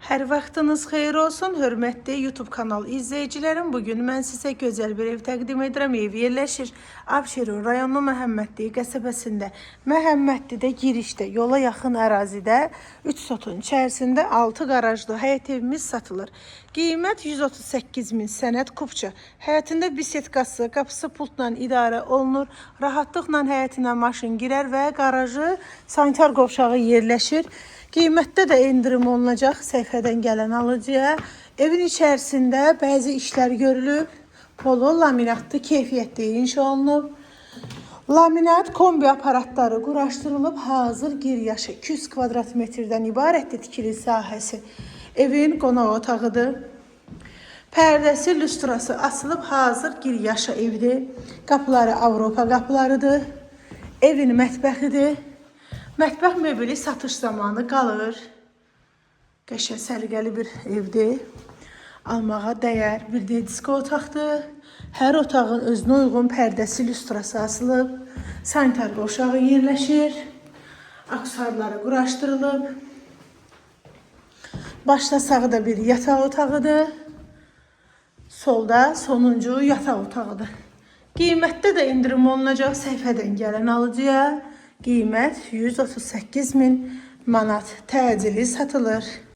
Hər vaxtınız xeyir olsun, hörmətli YouTube kanalı izləyicilərim. Bugün mən sizə gözəl bir ev təqdim edirəm. Ev yerləşir Abşeron rayonu Məhəmmədli qəsəbəsində. Məhəmmədlidə girişdə, yola yaxın ərazidə 3 sotun içərisində 6 qarajlı həyət evimiz satılır. Qiymət 138 min, sənəd kupça. Həyətində bisetkası, qapısı pultla idarə olunur. Rahatlıqla həyətinə maşın girər və qarajı sanitar qovşağı yerləşir. Qiymətdə də endirim olunacaq səhifədən gələn alıcıya. Evin içərisində bəzi işlər görülüb. Polo laminatlı keyfiyyətli inşa olunub. Laminat kombi aparatları quraşdırılıb, hazır giriyaşı 200 kvadrat metrdən ibarətdir tikili sahəsi. Evin qonaq otağıdır. Pərdəsi, lüstrası asılıb, hazır giriyaşı evdir. Qapıları Avropa qapılarıdır. Evin mətbəxidir. Mətbəx möbili satış zamanı qalır. Qəşəng səliqəli bir evdir. Almağa dəyər bir de disko otaqdır. Hər otağın özünə uyğun pərdəsi, lüstrası asılıb. Sanitar qovşağı yerləşir. Aksesuarları quraşdırılıb. Başda sağda bir yataq otağıdır. Solda sonuncu yataq otağıdır. Qiymətdə də indirim olunacaq səhifədən gələn alıcıya. Qiymət 138 min manat təcili satılır.